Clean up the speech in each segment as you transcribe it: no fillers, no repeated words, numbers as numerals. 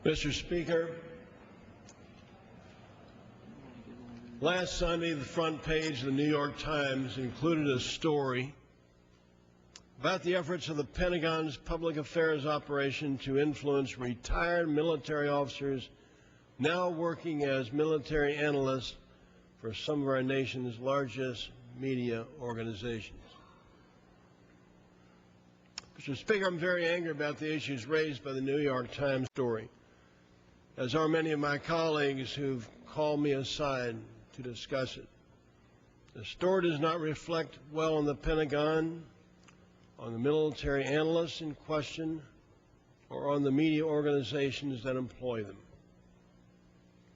Mr. Speaker, last Sunday, the front page of the New York Times included a story about the efforts of the Pentagon's public affairs operation to influence retired military officers now working as military analysts for some of our nation's largest media organizations. Mr. Speaker, I'm very angry about the issues raised by the New York Times story, as are many of my colleagues who've called me aside to discuss it. The story does not reflect well on the Pentagon, on the military analysts in question, or on the media organizations that employ them.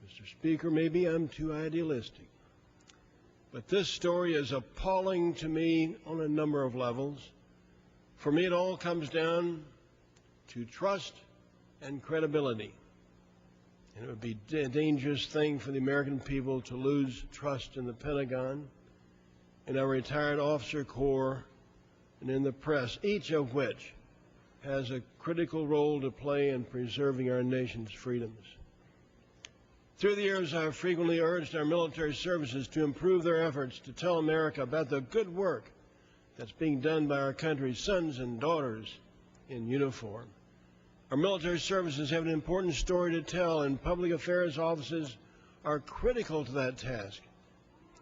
Mr. Speaker, maybe I'm too idealistic, but this story is appalling to me on a number of levels. For me, it all comes down to trust and credibility. And it would be a dangerous thing for the American people to lose trust in the Pentagon, in our retired officer corps, and in the press, each of which has a critical role to play in preserving our nation's freedoms. Through the years, I have frequently urged our military services to improve their efforts to tell America about the good work that's being done by our country's sons and daughters in uniform. Our military services have an important story to tell, and public affairs offices are critical to that task.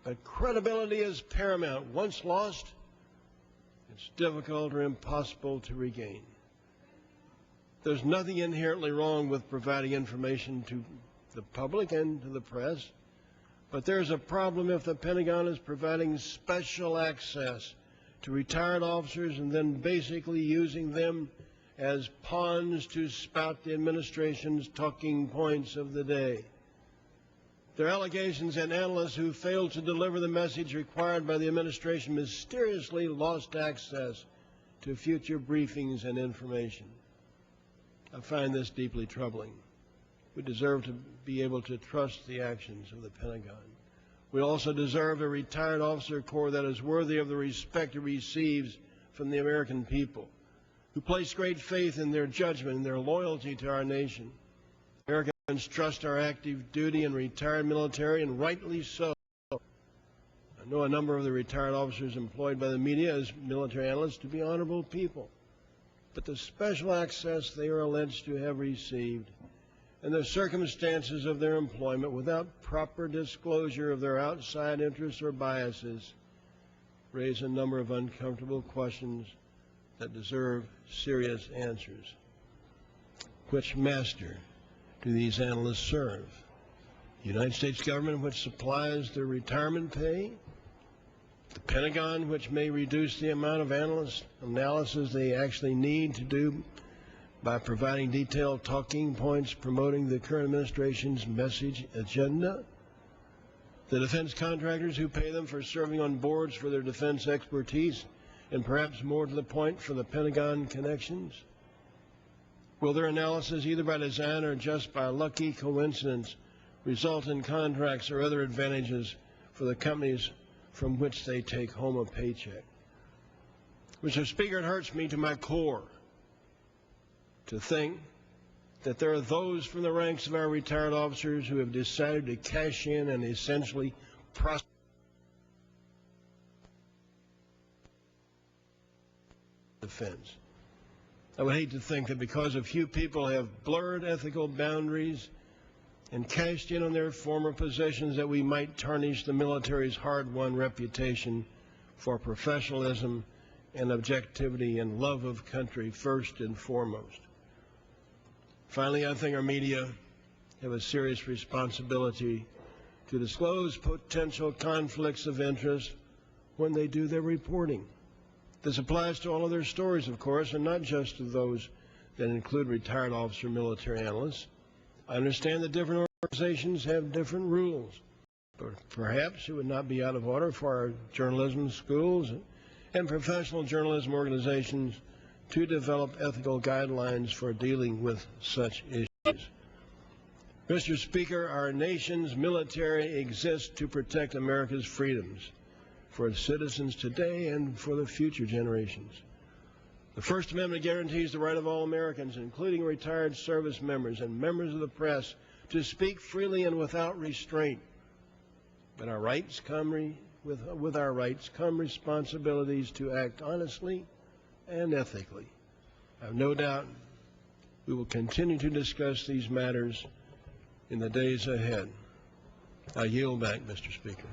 But credibility is paramount. Once lost, it's difficult or impossible to regain. There's nothing inherently wrong with providing information to the public and to the press, but there's a problem if the Pentagon is providing special access to retired officers and then basically using them as pawns to spout the administration's talking points of the day. There are allegations that analysts who failed to deliver the message required by the administration mysteriously lost access to future briefings and information. I find this deeply troubling. We deserve to be able to trust the actions of the Pentagon. We also deserve a retired officer corps that is worthy of the respect it receives from the American people, who place great faith in their judgment and their loyalty to our nation. Americans trust our active duty and retired military, and rightly so. I know a number of the retired officers employed by the media as military analysts to be honorable people, but the special access they are alleged to have received and the circumstances of their employment without proper disclosure of their outside interests or biases raise a number of uncomfortable questions that deserve serious answers. Which master do these analysts serve? The United States government, which supplies their retirement pay? The Pentagon, which may reduce the amount of analysis they actually need to do by providing detailed talking points promoting the current administration's message agenda? The defense contractors who pay them for serving on boards for their defense expertise, and perhaps more to the point, for the Pentagon connections? Will their analysis, either by design or just by lucky coincidence, result in contracts or other advantages for the companies from which they take home a paycheck? Mr. Speaker, it hurts me to my core to think that there are those from the ranks of our retired officers who have decided to cash in and essentially prosecute defense. I would hate to think that because a few people have blurred ethical boundaries and cashed in on their former positions that we might tarnish the military's hard-won reputation for professionalism and objectivity and love of country first and foremost. Finally, I think our media have a serious responsibility to disclose potential conflicts of interest when they do their reporting. This applies to all of their stories, of course, and not just to those that include retired officer military analysts. I understand that different organizations have different rules, but perhaps it would not be out of order for our journalism schools and professional journalism organizations to develop ethical guidelines for dealing with such issues. Mr. Speaker, our nation's military exists to protect America's freedoms for its citizens today and for the future generations. The First Amendment guarantees the right of all Americans, including retired service members and members of the press, to speak freely and without restraint. But with our rights come responsibilities to act honestly and ethically. I have no doubt we will continue to discuss these matters in the days ahead. I yield back, Mr. Speaker.